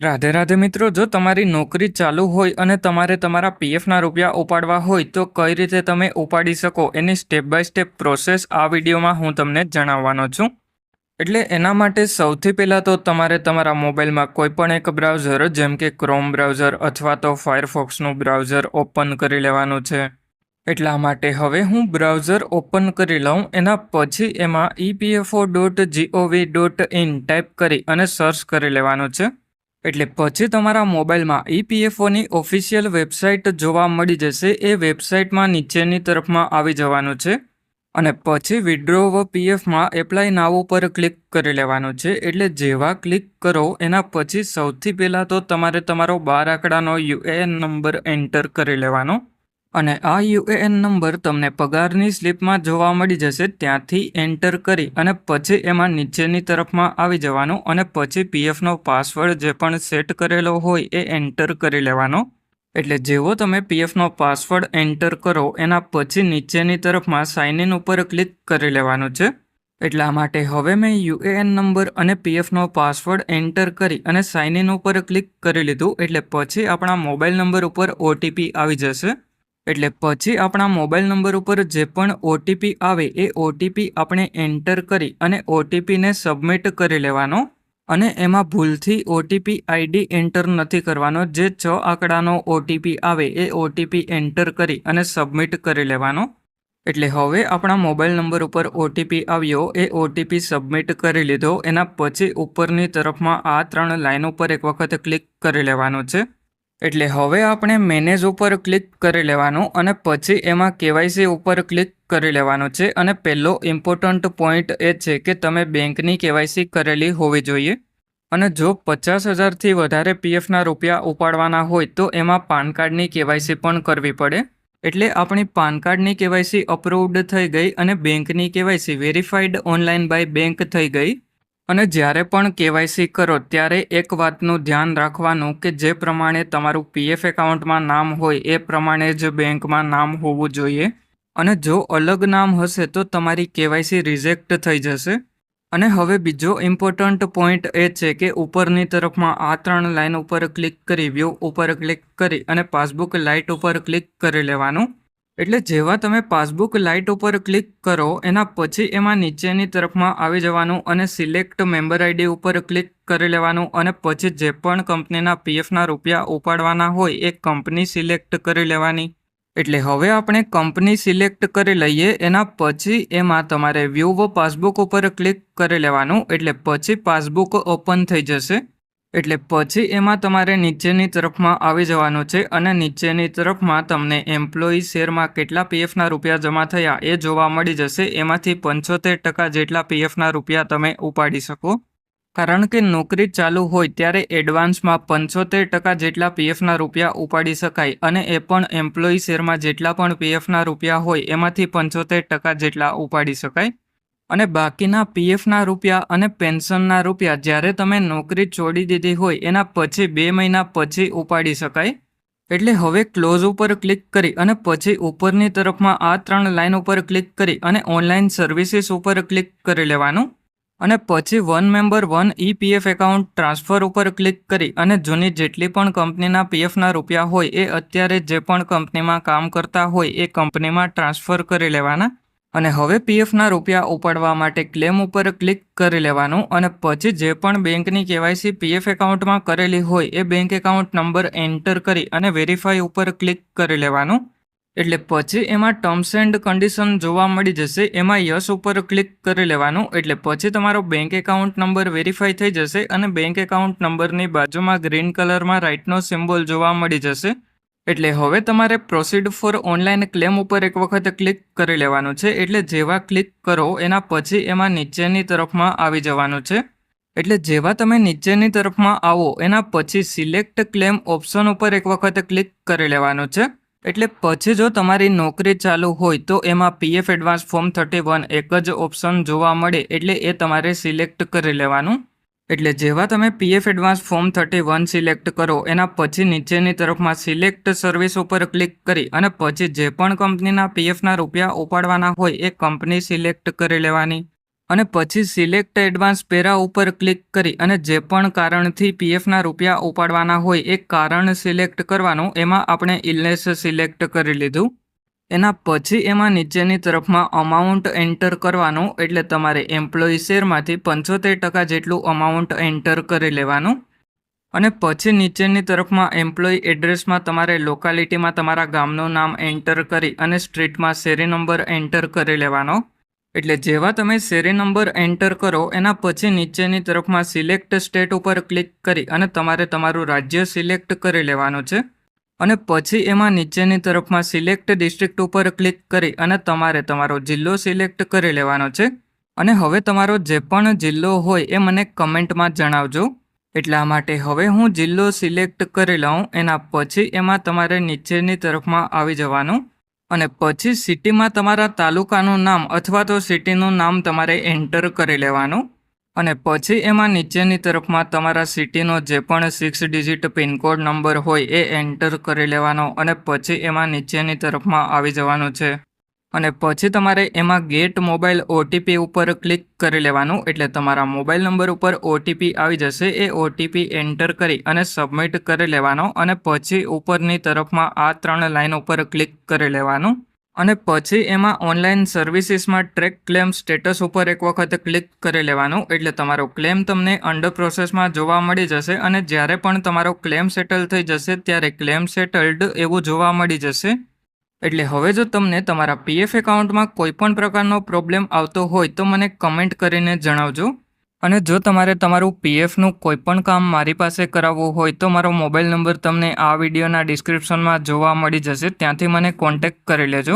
રાધે રાધે મિત્રો, જો તમારી નોકરી ચાલુ હોય અને તમારે તમારા પીએફના રૂપિયા ઉપાડવા હોય તો કઈ રીતે તમે ઉપાડી શકો એની સ્ટેપ બાય સ્ટેપ પ્રોસેસ આ વિડીયોમાં હું તમને જણાવવાનો છું. એટલે એના માટે સૌથી પહેલાં તો તમારે તમારા મોબાઈલમાં કોઈપણ એક બ્રાઉઝર જેમ કે ક્રોમ બ્રાઉઝર અથવા તો ફાયરફોક્સનું બ્રાઉઝર ઓપન કરી લેવાનું છે. એટલા માટે હવે હું બ્રાઉઝર ઓપન કરી લઉં, એના પછી એમાં EPFO.gov.in ટાઈપ કરી અને સર્ચ કરી લેવાનું છે. એટલે પછી તમારા મોબાઈલમાં EPFOની ઓફિશિયલ વેબસાઇટ જોવા મળી જશે. એ વેબસાઇટમાં નીચેની તરફમાં આવી જવાનું છે અને પછી વિડ્રો પીએફમાં એપ્લાય નાવ ઉપર ક્લિક કરી લેવાનું છે. એટલે જેવા ક્લિક કરો એના પછી સૌથી પહેલાં તો તમારે તમારો 12 આંકડાનો યુએએન નંબર એન્ટર કરી લેવાનો અને આ યુએએન નંબર તમને પગારની સ્લિપમાં જોવા મળી જશે. ત્યાંથી એન્ટર કરી અને પછી એમાં નીચેની તરફમાં આવી જવાનું અને પછી પીએફનો પાસવર્ડ જે પણ સેટ કરેલો હોય એ એન્ટર કરી લેવાનો. એટલે જેવો તમે પીએફનો પાસવર્ડ એન્ટર કરો એના પછી નીચેની તરફમાં સાઇન ઇન ઉપર ક્લિક કરી લેવાનું છે. એટલા માટે હવે મેં યુએએન નંબર અને પીએફનો પાસવર્ડ એન્ટર કરી અને સાઇન ઇન ઉપર ક્લિક કરી લીધું. એટલે પછી આપણા મોબાઈલ નંબર ઉપર ઓટીપી આવી જશે. એટલે પછી આપણા મોબાઈલ નંબર ઉપર જે પણ ઓટીપી આવે એ ઓટીપી આપણે એન્ટર કરી અને ઓટીપીને સબમિટ કરી લેવાનો અને એમાં ભૂલથી ઓટીપી આઈડી એન્ટર નથી કરવાનો. જે 6 આંકડાનો ઓટીપી આવે એ ઓટીપી એન્ટર કરી અને સબમિટ કરી લેવાનો. એટલે હવે આપણા મોબાઈલ નંબર ઉપર ઓટીપી આવ્યો, એ ઓટીપી સબમિટ કરી લીધો. એના પછી ઉપરની તરફમાં આ 3 લાઈન ઉપર એક વખત ક્લિક કરી લેવાનું છે. એટલે હવે આપણે મેનેજ ઉપર ક્લિક કરી લેવાનું અને પછી એમાં કેવાયસી ઉપર ક્લિક કરી લેવાનું છે. અને પહેલો ઇમ્પોર્ટન્ટ પોઈન્ટ એ છે કે તમે બેંકની કેવાયસી કરેલી હોવી જોઈએ અને જો 50,000થી વધારે પીએફના રૂપિયા ઉપાડવાના હોય તો એમાં પાન કાર્ડની કેવાયસી પણ કરવી પડે. એટલે આપણી પાન કાર્ડની કેવાયસી અપ્રૂવડ થઈ ગઈ અને બેંકની KYC verified online by bank થઈ ગઈ. અને જ્યારે પણ કેવાયસી કરો ત્યારે એક વાતનું ધ્યાન રાખવાનું કે જે પ્રમાણે તમારું પીએફ એકાઉન્ટમાં નામ હોય એ પ્રમાણે જ બેંકમાં નામ હોવું જોઈએ. અને જો અલગ નામ હશે તો તમારી કેવાયસી રિજેક્ટ થઈ જશે. અને હવે બીજો ઇમ્પોર્ટન્ટ પોઈન્ટ એ છે કે ઉપરની તરફમાં આ 3 લાઈન ઉપર ક્લિક કરી વ્યૂ ઉપર ક્લિક કરી અને પાસબુક લાઇટ ઉપર ક્લિક કરી લેવાનું. એટલે જેવા તમે પાસબુક લાઇટ ઉપર ક્લિક કરો એના પછી એમાં નીચેની તરફમાં આવી જવાનું અને સિલેક્ટ મેમ્બર આઈડી ઉપર ક્લિક કરી લેવાનું અને પછી જે પણ કંપનીના પીએફના રૂપિયા ઉપાડવાના હોય એ કંપની સિલેક્ટ કરી લેવાની. એટલે હવે આપણે કંપની સિલેક્ટ કરી લઈએ. એના પછી એમાં તમારે વ્યૂ પાસબુક ઉપર ક્લિક કરી લેવાનું. એટલે પછી પાસબુક ઓપન થઈ જશે. એટલે પછી એમાં તમારે નીચેની તરફમાં આવી જવાનું છે અને નીચેની તરફમાં તમને એમ્પ્લોયી શેરમાં કેટલા પીએફના રૂપિયા જમા થયા એ જોવા મળી જશે. એમાંથી 75% જેટલા પીએફના રૂપિયા તમે ઉપાડી શકો. કારણ કે નોકરી ચાલુ હોય ત્યારે એડવાન્સમાં 75% જેટલા પીએફના રૂપિયા ઉપાડી શકાય અને એ પણ એમ્પ્લોયી શેરમાં જેટલા પણ પીએફના રૂપિયા હોય એમાંથી 75% જેટલા ઉપાડી શકાય. અને બાકીના પીએફના રૂપિયા અને પેન્શનના રૂપિયા જ્યારે તમે નોકરી છોડી દીધી હોય એના પછી 2 મહિના પછી ઉપાડી શકાય. એટલે હવે ક્લોઝ ઉપર ક્લિક કરી અને પછી ઉપરની તરફમાં આ 3 લાઈન ઉપર ક્લિક કરી અને ઓનલાઈન સર્વિસીસ ઉપર ક્લિક કરી લેવાનું અને પછી 1 મેમ્બર 1 EPF એકાઉન્ટ ટ્રાન્સફર ઉપર ક્લિક કરી અને જૂની જેટલી પણ કંપનીના પીએફના રૂપિયા હોય એ અત્યારે જે પણ કંપનીમાં કામ કરતા હોય એ કંપનીમાં ટ્રાન્સફર કરી લેવાના. અને હવે પીએફના રૂપિયા ઉપાડવા માટે ક્લેમ ઉપર ક્લિક કરી લેવાનું અને પછી જે પણ બેંકની કેવાયસી પીએફ એકાઉન્ટમાં કરેલી હોય એ બેંક એકાઉન્ટ નંબર એન્ટર કરી અને વેરીફાઈ ઉપર ક્લિક કરી લેવાનું. એટલે પછી એમાં ટર્મ્સ એન્ડ કન્ડિશન જોવા મળી જશે. એમાં યસ ઉપર ક્લિક કરી લેવાનું. એટલે પછી તમારો બેંક એકાઉન્ટ નંબર વેરીફાઈ થઈ જશે અને બેંક એકાઉન્ટ નંબરની બાજુમાં ગ્રીન કલરમાં રાઇટનો સિમ્બોલ જોવા મળી જશે. એટલે હવે તમારે પ્રોસીડ ફોર ઓનલાઈન ક્લેમ ઉપર એક વખત ક્લિક કરી લેવાનું છે. એટલે જેવા ક્લિક કરો એના પછી એમાં નીચેની તરફમાં આવી જવાનું છે. એટલે જેવા તમે નીચેની તરફમાં આવો એના પછી સિલેક્ટ ક્લેમ ઓપ્શન ઉપર એક વખત ક્લિક કરી લેવાનું છે. એટલે પછી જો તમારી નોકરી ચાલુ હોય તો એમાં પીએફ એડવાન્સ ફોર્મ 31 એક જ ઓપ્શન જોવા મળે. એટલે એ તમારે સિલેક્ટ કરી લેવાનું. એટલે જેવા તમે પીએફ એડવાન્સ ફોર્મ 31 સિલેક્ટ કરો એના પછી નીચેની તરફમાં સિલેક્ટ સર્વિસ ઉપર ક્લિક કરી અને પછી જે પણ કંપનીના પીએફના રૂપિયા ઉપાડવાના હોય એ કંપની સિલેક્ટ કરી લેવાની. અને પછી સિલેક્ટ એડવાન્સ પેરા ઉપર ક્લિક કરી અને જે પણ કારણથી પીએફના રૂપિયા ઉપાડવાના હોય એ કારણ સિલેક્ટ કરવાનું. એમાં આપણે ઇલનેસ સિલેક્ટ કરી લીધું. એના પછી એમાં નીચેની તરફમાં અમાઉન્ટ એન્ટર કરવાનું, એટલે તમારે એમ્પ્લોયી શેરમાંથી 75% જેટલું અમાઉન્ટ એન્ટર કરી લેવાનું. અને પછી નીચેની તરફમાં એમ્પ્લોયી એડ્રેસમાં તમારે લોકાલિટીમાં તમારા ગામનું નામ એન્ટર કરી અને સ્ટ્રીટમાં શેરી નંબર એન્ટર કરી લેવાનો. એટલે જેવા તમે શેરી નંબર એન્ટર કરો એના પછી નીચેની તરફમાં સિલેક્ટ સ્ટેટ ઉપર ક્લિક કરી અને તમારે તમારું રાજ્ય સિલેક્ટ કરી લેવાનું છે. અને પછી એમાં નીચેની તરફમાં સિલેક્ટ ડિસ્ટ્રિક્ટ ઉપર ક્લિક કરી અને તમારે તમારો જિલ્લો સિલેક્ટ કરી લેવાનો છે. અને હવે તમારો જે પણ જિલ્લો હોય એ મને કમેન્ટમાં જણાવજો. એટલા માટે હવે હું જિલ્લો સિલેક્ટ કરી લઉં. એના પછી એમાં તમારે નીચેની તરફમાં આવી જવાનું અને પછી સિટીમાં તમારા તાલુકાનું નામ અથવા તો સિટીનું નામ તમારે એન્ટર કરી લેવાનું. અને પછી એમાં નીચેની તરફમાં તમારા સિટીનો જે પણ 6 ડિજિટ પિનકોડ નંબર હોય એ એન્ટર કરી લેવાનો અને પછી એમાં નીચેની તરફમાં આવી જવાનું છે. અને પછી તમારે એમાં ગેટ મોબાઈલ ઓટીપી ઉપર ક્લિક કરી લેવાનું, એટલે તમારા મોબાઈલ નંબર ઉપર ઓટીપી આવી જશે. એ ઓટીપી એન્ટર કરી અને સબમિટ કરી લેવાનો અને પછી ઉપરની તરફમાં આ 3 લાઈન ઉપર ક્લિક કરી લેવાનું. અને પછી એમાં ઓનલાઈન સર્વિસીસમાં ટ્રેક ક્લેમ સ્ટેટસ ઉપર એક વખત ક્લિક કરી લેવાનું, એટલે તમારો ક્લેમ તમને અંડર પ્રોસેસમાં જોવા મળી જશે. અને જ્યારે પણ તમારો ક્લેમ સેટલ થઈ જશે ત્યારે ક્લેમ સેટલડ એવું જોવા મળી જશે. એટલે હવે જો તમને તમારા પીએફ એકાઉન્ટમાં કોઈ પણ પ્રકારનો પ્રોબ્લેમ આવતો હોય તો મને કમેન્ટ કરીને જણાવજો. અને જો તમારે તમારું પીએફનું કોઈ પણ કામ મારી પાસે કરાવવું હોય તો મારો મોબાઈલ નંબર તમને આ વિડીયોના ડિસ્ક્રિપ્શનમાં જોવા મળી જશે. ત્યાંથી મને કોન્ટેક્ટ કરી લેજો.